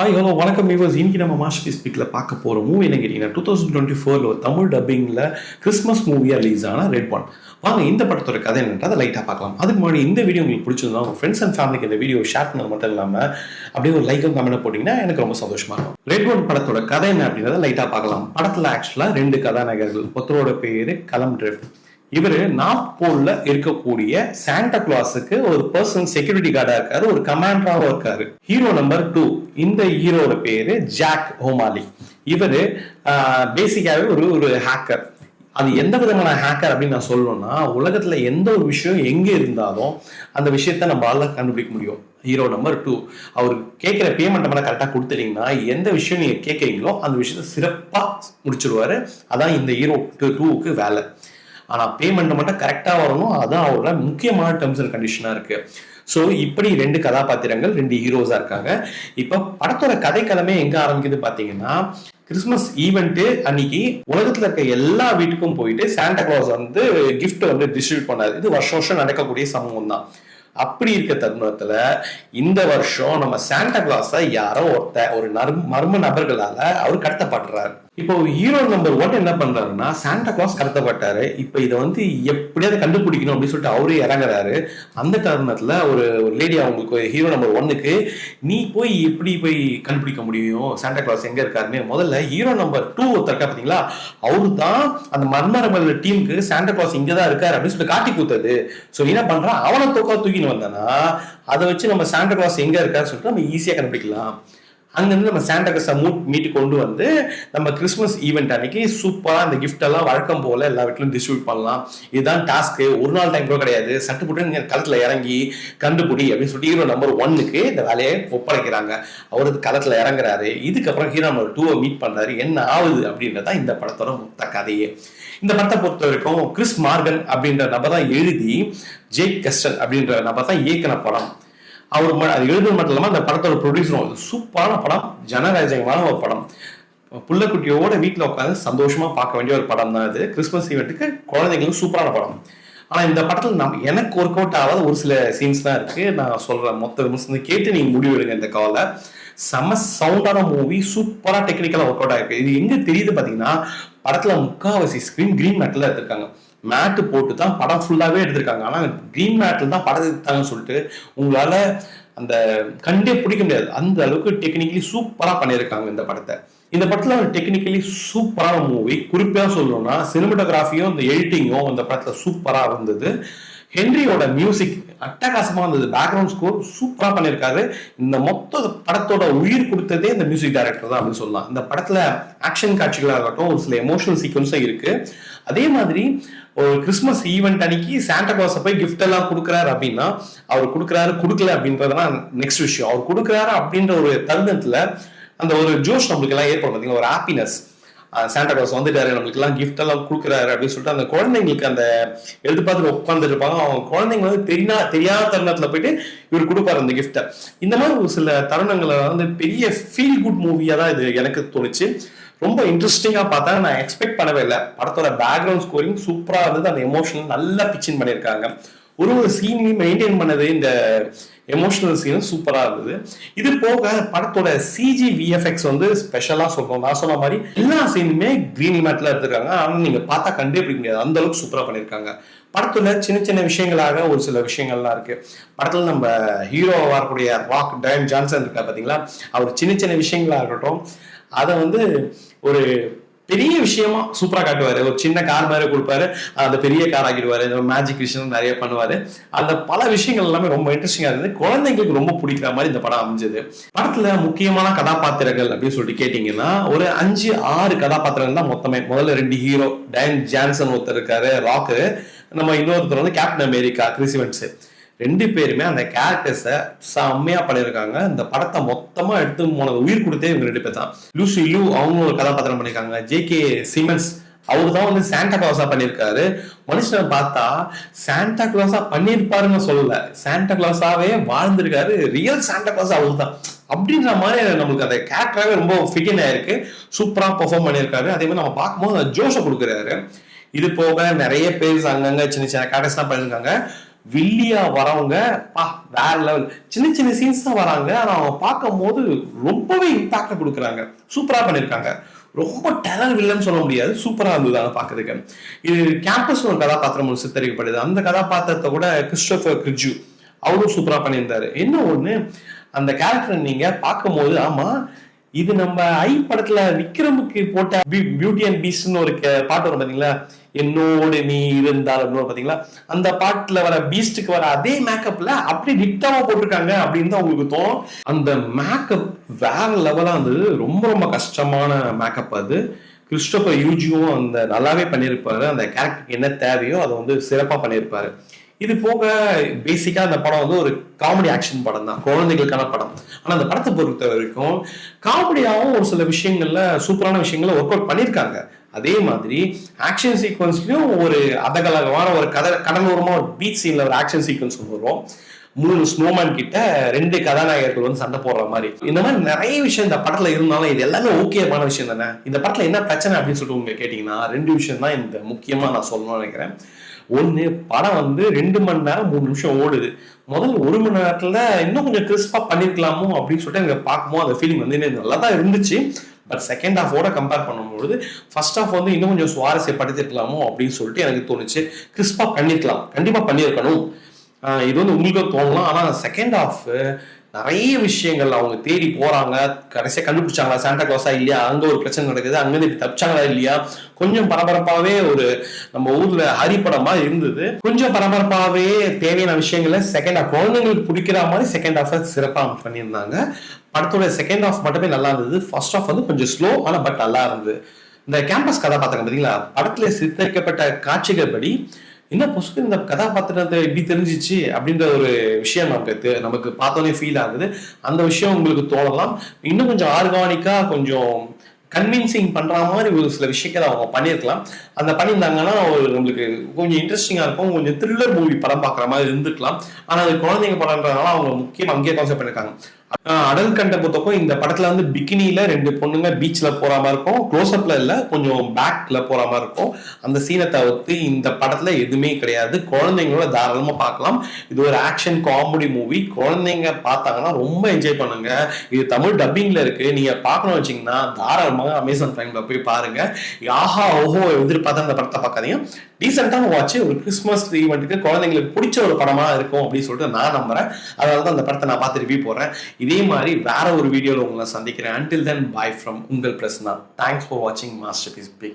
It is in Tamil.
ஹாய் ஹலோ வணக்கம் வியூவர்ஸ். இன்னைக்கு நம்ம மாஸ்டர் ஸ்பீக்ல பார்க்க போகிற மூவி என்ன கேட்டிங்கன்னா 2024 ஒரு தமிழ் டப்பிங்கில் கிறிஸ்மஸ் மூவியாக ரிலீஸ் ஆன ரெட் ஒன். வாங்க இந்த படத்தோட கதை என்னன்ட்டு அதை லைட்டாக பார்க்கலாம். அதுக்கு முன்னாடி இந்த வீடியோ உங்களுக்கு பிடிச்சிருந்தா உங்கள் ஃப்ரெண்ட்ஸ் அண்ட் ஃபேமிலிக்கு இந்த வீடியோ ஷேர் பண்ணது மட்டும் இல்லாமல் அப்படியே ஒரு லைக்கும் கமெண்ட் போட்டிங்கன்னா எனக்கு ரொம்ப சந்தோஷமாக இருக்கும். ரெட் ஒன் படத்தோட கதை என்ன அப்படின்றத லைட்டாக பார்க்கலாம். படத்தில் ஆக்சுவலாக 2 கதாநாயகர்கள். ஒருத்தரோட பேர் கலம் ட்ரிஃப்ட். இவரு நார்த் போல்ல இருக்கக்கூடிய சாண்டா கிளாஸுக்கு ஒரு பர்சனல் செக்யூரிட்டி கார்டா இருக்காரு, ஒரு கமாண்டராவும் இருக்காரு. ஹீரோ நம்பர் 2, இந்த ஹீரோட பேரு ஜாக் ஹோமாலி. இவரு பேசிக்காவே ஒரு ஹேக்கர். அது எந்த விதமான ஹேக்கர் அப்படின்னு நான் சொல்லணும்னா, உலகத்துல எந்த ஒரு விஷயம் எங்க இருந்தாலும் அந்த விஷயத்த நம்மளால கண்டுபிடிக்க முடியும். ஹீரோ நம்பர் 2 அவர் கேட்கிற பேமெண்ட் மேல கரெக்டா கொடுத்துட்டீங்கன்னா எந்த விஷயம் நீங்க கேட்கறீங்களோ அந்த விஷயத்த சிறப்பா முடிச்சிருவாரு. அதான் இந்த ஹீரோ 2க்கு வேலை. ஆனா பேமெண்ட் மட்டும் கரெக்டா வரணும், அதான் அவரோட முக்கியமான டேர்ம்ஸ் அண்ட் கண்டிஷனா இருக்கு. ஸோ இப்படி 2 கதாபாத்திரங்கள், 2 ஹீரோஸா இருக்காங்க. இப்ப படத்தோட கதைக்களமே எங்க ஆரம்பிக்குது பாத்தீங்கன்னா, கிறிஸ்துமஸ் ஈவெண்ட் அன்னைக்கு உலகத்துல இருக்க எல்லா வீட்டுக்கும் போயிட்டு சாண்டா கிளாஸ் வந்து கிஃப்ட் வந்து டிஸ்ட்ரிபியூட் பண்ணாரு. இது வருஷம் வருஷம் நடக்கக்கூடிய சம்பவம் தான். அப்படி இருக்க தருணத்துல இந்த வருஷம் நம்ம சாண்டா கிளாஸ யாரோ ஒரு மர்ம நபர்களால அவர் கடத்தப்படுறாரு. இப்போ ஹீரோ நம்பர் 1 என்ன பண்றாருன்னா, சாண்டா கிளாஸ் கடத்தப்பட்டாரு, இப்ப இதை வந்து எப்படியாவது கண்டுபிடிக்கணும் அப்படின்னு சொல்லிட்டு அவரே இறங்குறாரு. அந்த தருணத்துல ஒரு லேடி அவங்களுக்கு ஹீரோ நம்பர் 1க்கு, நீ போய் எப்படி போய் கண்டுபிடிக்க முடியும் சாண்டா கிளாஸ் எங்க இருக்காருன்னு முதல்ல ஹீரோ நம்பர் 2 ஒருத்தருக்கா பாத்தீங்களா, அவரு தான் அந்த மர்ம டீமுக்கு சாண்டா கிளாஸ் இங்கதான் இருக்காரு அப்படின்னு சொல்லிட்டு காட்டி கொடுத்தது. சோ என்ன பண்றான், அவனை தூக்கின்னு வந்தானா அதை வச்சு நம்ம சாண்டா கிளாஸ் எங்க இருக்காரு சொல்லிட்டு நம்ம ஈஸியா கண்டுபிடிக்கலாம். அங்கிருந்து நம்ம சாண்டா கிளாஸை மீட்டு கொண்டு வந்து நம்ம கிறிஸ்துமஸ் ஈவெண்ட் அன்னைக்கு சூப்பரா அந்த கிஃப்ட் எல்லாம் வழக்கம் போல எல்லா வீட்டிலும் டிஸ்ட்ரிபியூட் பண்ணலாம். இதுதான் டாஸ்க். ஒரு நாள் டைம் கூட கிடையாது. சட்டுப்பட்டு நீங்க களத்துல இறங்கி கண்டுபிடி அப்படின்னு சொல்லிட்டு ஹீரோ நம்பர் 1க்கு இந்த வேலையை ஒப்படைக்கிறாங்க. அவருக்கு களத்துல இறங்குறாரு. இதுக்கப்புறம் ஹீரோ நம்பர் 2 மீட் பண்றாரு. என்ன ஆகுது அப்படின்றதான் இந்த படத்தோட மொத்த கதையே. இந்த படத்தை பொறுத்த வரைக்கும் கிறிஸ் மார்கன் அப்படின்ற நபர் தான் எழுதி, ஜேக் கஸ்டன் அப்படின்ற நபர் தான் இயக்கின படம். அவர் அது எழுதுறது மட்டும் இல்லாம அந்த படத்தோட ப்ரொடியூசரும். சூப்பரான படம், ஜனரஞ்சகமான ஒரு படம். புள்ளக்குட்டியோட வீட்டுல உட்காந்து சந்தோஷமா பார்க்க வேண்டிய ஒரு படம் தான் இது. கிறிஸ்துமஸ் ஈவெண்ட்டுக்கு குழந்தைங்களுக்கு சூப்பரான படம். ஆனா இந்த படத்துல எனக்கு ஒர்க் அவுட் ஆகாத ஒரு சில சீன்ஸ் தான் இருக்கு. நான் சொல்றேன், மொத்த விமர்சனம் கேட்டு நீங்க முடிவெடுங்க. இந்த காலை செம சவுண்டான மூவி, சூப்பரா டெக்னிக்கலா ஒர்க் அவுட் ஆயிருக்கு. இது எங்க தெரியுது பாத்தீங்கன்னா, படத்துல முக்காவாசி ஸ்கிரீன் கிரீன் மேட்ல எடுத்திருக்காங்க. மேட்டு போட்டு தான் படம் ஃபுல்லாவே எடுத்திருக்காங்க. ஆனா கிரீன் மேட்ல தான் படம் எடுத்தாங்கன்னு சொல்லிட்டு உங்களால அந்த கண்டே பிடிக்க முடியாது. அந்த அளவுக்கு டெக்னிக்கலி சூப்பரா பண்ணியிருக்காங்க இந்த படத்தை. இந்த படத்துல டெக்னிக்கலி சூப்பரான மூவி. குறிப்பா சொல்லணும்னா சினிமாட்டோகிராஃபியும் இந்த எடிட்டிங்கும் இந்த படத்துல சூப்பரா இருந்தது. ஹென்ரியோட மியூசிக் அட்டகாசமா இருந்தது. பேக்ரவுண்ட் ஸ்கோர் சூப்பரா பண்ணியிருக்காரு. இந்த மொத்த படத்தோட உயிர் கொடுத்ததே இந்த மியூசிக் டைரக்டர் தான் அப்படின்னு சொல்லலாம். இந்த படத்துல ஆக்ஷன் காட்சிகளாகட்டும், ஒரு சில எமோஷனல் சீக்வன்ஸும் இருக்கு. அதே மாதிரி ஒரு கிறிஸ்துமஸ் ஈவெண்ட் அன்னைக்கு சாண்டா கிளாஸை போய் கிஃப்ட் எல்லாம் கொடுக்குறாரு அப்படின்னா, அவர் கொடுக்குறாரு கொடுக்கல அப்படின்றதுதான் நெக்ஸ்ட் விஷயம். அவர் கொடுக்குறாரு அப்படின்ற ஒரு தருணத்துல அந்த ஒரு ஜோஷ் நம்மளுக்கு எல்லாம் ஏற்படும் பார்த்தீங்கன்னா, ஒரு ஹாப்பினஸ். சாண்டா கிளாஸ் வந்துட்டாரு, நம்மளுக்கு எல்லாம் கிஃப்ட் எல்லாம் கொடுக்குறாரு அப்படின்னு சொல்லிட்டு அந்த குழந்தைங்களுக்கு அந்த எதிர்பார்த்து உட்காந்துட்டு இருப்பாங்க. அவங்க குழந்தைங்க வந்து தெரியாத தருணத்துல போயிட்டு இவர் கொடுப்பாரு அந்த கிஃப்டை. இந்த மாதிரி ஒரு சில தருணங்களை வந்து பெரிய ஃபீல் குட் மூவியா தான் இது எனக்கு தோணுச்சு. ரொம்ப இன்ட்ரெஸ்டிங்கா பார்த்தா, நான் எக்ஸ்பெக்ட் பண்ணவே இல்லை. படத்தோட பேக்ரவுண்ட் ஸ்கோரிங் சூப்பரா இருந்தது. அந்த எமோஷனல் நல்லா பிச்சின் பண்ணியிருக்காங்க. ஒரு சீனையும் மெயின்டைன் பண்ணது, இந்த எமோஷனல் சீனும் சூப்பரா இருந்தது. இது போக படத்தோட சிஜி விஎஃப்எக்ஸ் வந்து ஸ்பெஷலா சொல்றோம். நான் சொன்ன மாதிரி எல்லா சீனுமே கிரீன் மேட்ல எடுத்திருக்காங்க. ஆனா நீங்க பார்த்தா கண்டே பிடிக்க முடியாது, அந்த அளவுக்கு சூப்பரா பண்ணியிருக்காங்க. படத்துல சின்ன சின்ன விஷயங்களாக ஒரு சில விஷயங்கள்லாம் இருக்கு. படத்துல நம்ம ஹீரோ வரக்கூடிய ராக் டயன் ஜான்சன் இருக்கா பாத்தீங்களா, அவர் சின்ன சின்ன விஷயங்களா இருக்கட்டும், அதை வந்து ஒரு பெரிய விஷயமா சூப்பரா காட்டுவாரு. ஒரு சின்ன கார் மாதிரி கொடுப்பாரு, அந்த பெரிய கார் ஆகிடுவாரு. மேஜிக் விஷயம் நிறைய பண்ணுவாரு. அந்த பல விஷயங்கள் எல்லாமே ரொம்ப இன்ட்ரெஸ்டிங்கா இருந்தது. குழந்தைங்களுக்கு ரொம்ப பிடிக்கிற மாதிரி இந்த படம் அமைஞ்சது. படத்துல முக்கியமான கதாபாத்திரங்கள் அப்படின்னு சொல்லிட்டு கேட்டீங்கன்னா, ஒரு 5-6 கதாபாத்திரங்கள் தான் மொத்தமே. முதல்ல 2 ஹீரோ, டயன் ஜான்சன் ஒருத்தர் இருக்காரு, ராக்கு. நம்ம இன்னொருத்தர் வந்து கேப்டன் அமெரிக்கா, கிறிஸ் இவன்ஸ். 2 பேருமே அந்த கேரக்டர்ஸை செம்மையா பண்ணியிருக்காங்க. இந்த படத்தை மொத்தமா எடுத்து போனது உயிர் கொடுத்தே இவங்க 2 பேர் தான். லூசி லூ அவங்க ஒரு கதாபாத்திரம் பண்ணியிருக்காங்க. ஜே.கே. சிமன்ஸ் அவரு தான் வந்து சாண்டா கிளாஸா பண்ணியிருக்காரு. மனுஷனை பார்த்தா சாண்டா கிளாஸா பண்ணியிருப்பாருன்னு சொல்லல, சாண்டா கிளாஸாவே வாழ்ந்திருக்காரு. ரியல் சாண்டா கிளாஸ் அவரு தான் அப்படின்ற மாதிரி நம்மளுக்கு அந்த கேரக்டராகவே ரொம்ப ஃபிட்டின் ஆயிருக்கு. சூப்பரா பெர்ஃபார்ம் பண்ணியிருக்காரு. அதே மாதிரி நம்ம பார்க்கும்போது அந்த ஜோஷை கொடுக்குறாரு. இது போக நிறைய பேர் அங்கங்க சின்ன சின்ன கேரக்டர்ஸ் தான் பண்ணியிருக்காங்க. வில்லியா வரவங்க வேற லெவல். சின்ன சின்ன சீன்ஸ் தான் வராங்க, ஆனா அவங்க பார்க்கும் போது ரொம்பவே இம்பாக்ட கொடுக்குறாங்க. சூப்பரா பண்ணிருக்காங்க. ரொம்ப டெரர் வில்லன்னு சொல்ல முடியாது, சூப்பரா இருந்தது பாக்குறதுக்கு. இது கேம்பஸ் ஒரு கதாபாத்திரம் சித்தரிக்கப்படுது. அந்த கதாபாத்திரத்தை கூட கிறிஸ்டோபர் கிரிட்ஜு அவரும் சூப்பரா பண்ணியிருந்தாரு. என்ன ஒண்ணு, அந்த கேரக்டர் நீங்க பார்க்கும் போது ஆமா இது நம்ம ஐ படத்துல விக்ரமுக்கு போட்ட பியூட்டி அண்ட் பீஸ்ட்னு ஒரு பாட்டு வரும் பாத்தீங்களா, என்னோடு நீ இருந்தாலும் பாத்தீங்களா, அந்த பாட்டுல வர பீஸ்டுக்கு வர அதே மேக்கப்ல அப்படி டிக்டாவா போட்டிருக்காங்க அப்படின்னு தான் உங்களுக்கு தோணும். அந்த மேக்கப் வேற லெவலா இருந்தது. ரொம்ப ரொம்ப கஷ்டமான மேக்கப் அது. கிறிஸ்டோபர் யூஜியும் அந்த நல்லாவே பண்ணியிருப்பாரு. அந்த கேரக்டருக்கு என்ன தேவையோ அதை வந்து சிறப்பா பண்ணியிருப்பாரு. இது போக பேசிக்கா அந்த படம் வந்து ஒரு காமெடி ஆக்ஷன் படம் தான், குழந்தைகளுக்கான படம். ஆனா அந்த படத்தை பொறுத்த வரைக்கும் காமெடியாவும் ஒரு சில விஷயங்கள்ல சூப்பரான விஷயங்கள ஒர்க் அவுட் பண்ணியிருக்காங்க. அதே மாதிரி ஆக்ஷன் சீக்வன்ஸ்லயும் ஒரு அதகலகமான ஒரு கடலோரமா ஒரு பீச் சீன்ல ஒரு ஆக்ஷன் சீக்வன்ஸ் வரும். 3 ஸ்னோமேன் கிட்ட 2 கதாநாயகர்கள் வந்து சண்டை போடுற மாதிரி. இந்த மாதிரி நிறைய விஷயம் இந்த படத்துல இருந்தாலும் இது எல்லாமே ஓகேமான விஷயம் தானே. இந்த படத்துல என்ன பிரச்சனை அப்படின்னு சொல்லிட்டு உங்க கேட்டீங்கன்னா 2 விஷயம் தான் இந்த முக்கியமா நான் சொல்லணும்னு நினைக்கிறேன். ஒண்ணு, படம் வந்து 2 மணி நேரம் 3 நிமிஷம் ஓடுது. முதல் 1 மணி நேரத்துல இன்னும் கொஞ்சம் கிறிஸ்பா பண்ணிருக்கலாமோ அப்படின்னு சொல்லிட்டு எனக்கு பார்க்கும்போது அந்த ஃபீலிங் வந்து நல்லா தான் இருந்துச்சு. பட் செகண்ட் ஹாஃபோட கம்பேர் பண்ணும்போது ஃபர்ஸ்ட் ஹாஃப் வந்து இன்னும் கொஞ்சம் சுவாரஸ்யப்படுத்திருக்கலாமோ அப்படின்னு சொல்லிட்டு எனக்கு தோணுச்சு. கிறிஸ்பா பண்ணிருக்கலாம், கண்டிப்பா பண்ணியிருக்கணும். இது வந்து உங்களுக்கு தோணலாம். ஆனா செகண்ட் ஹாஃப் நிறைய விஷயங்கள் அவங்க தேடி போறாங்க, கடைசியா கண்டுபிடிச்சாங்களா சாண்டா கிளாஸா இல்லையா, அங்க ஒரு பிரச்சனை நடக்குது, அங்க இருந்து தப்பிச்சாங்களா இல்லையா, கொஞ்சம் பரபரப்பாவே ஒரு நம்ம ஊர்ல ஹரிப்படம் மாதிரி இருந்தது. கொஞ்சம் பரபரப்பாவே தேவையான விஷயங்களை செகண்ட் ஹாஃப் குழந்தைங்களுக்கு பிடிக்கிற மாதிரி செகண்ட் ஹாஃப் சிறப்பா பண்ணியிருந்தாங்க. படத்தோட செகண்ட் ஹாஃப் மட்டுமே நல்லா இருந்தது. ஃபர்ஸ்ட் ஹாஃப் வந்து கொஞ்சம் ஸ்லோ, ஆனா பட் நல்லா இருந்தது. இந்த கேம்பஸ் கதாபாத்திரம் பாத்தீங்களா, படத்துல சித்தரிக்கப்பட்ட காட்சிகள் படி என்ன பொசுக்கு இந்த கதாபாத்திரத்தை எப்படி தெரிஞ்சிச்சு அப்படின்ற ஒரு விஷயம் நமக்கு பார்த்தோன்னே ஃபீல் ஆகுது. அந்த விஷயம் உங்களுக்கு தோணலாம். இன்னும் கொஞ்சம் ஆர்கானிக்கா கொஞ்சம் கன்வின்சிங் பண்ற மாதிரி ஒரு சில விஷயங்களை அவங்க பண்ணியிருக்கலாம். அந்த பண்ணியிருந்தாங்கன்னா ஒரு நம்மளுக்கு கொஞ்சம் இன்ட்ரெஸ்டிங்கா இருக்கும், கொஞ்சம் த்ரில்லர் மூவி படம் பார்க்குற மாதிரி இருந்துக்கலாம். ஆனா அது குழந்தைங்க படம்ன்றதுனால அவங்க முக்கியம் அங்கேயே கான்செப்ட் பண்ணிருக்காங்க. அடல் கண்ட பொறுத்தக்கும் இந்த படத்துல வந்து பிகினில 2 பொண்ணுங்க பீச்ல போற மாதிரி இருக்கும், க்ளோஸ்அப்ல இல்ல, கொஞ்சம் பேக்ல போற மாதிரி இருக்கும். அந்த சீனை தவிர்த்து இந்த படத்துல எதுவுமே கிடையாது. குழந்தைங்களோட தாராளமா பார்க்கலாம். இது ஒரு ஆக்ஷன் காமெடி மூவி. குழந்தைங்க பார்த்தாங்கன்னா ரொம்ப என்ஜாய் பண்ணுங்க. இது தமிழ் டப்பிங்ல இருக்கு. நீங்க பார்க்கணும் வச்சீங்கன்னா தாராளமாக அமேசான் பிரைம்ல போய் பாருங்க. ஆஹா ஓஹோ எதிர்பார்த்தா அந்த படத்தை பார்க்காதீங்க. டீசென்டான வாட்ச், ஒரு கிறிஸ்துமஸ் ஈவெண்ட்டுக்கு குழந்தைங்களுக்கு பிடிச்ச ஒரு படமா இருக்கும் அப்படின்னு சொல்லிட்டு நான் நம்புறேன். அதனால தான் அந்த படத்தை நான் பார்த்து ரிவ்யூ போடுறேன். இதே மாதிரி வேற ஒரு வீடியோல உங்களை சந்திக்கிறேன். Until then, bye from உங்கள் Prasanna. Thanks for watching Masterpiece Big.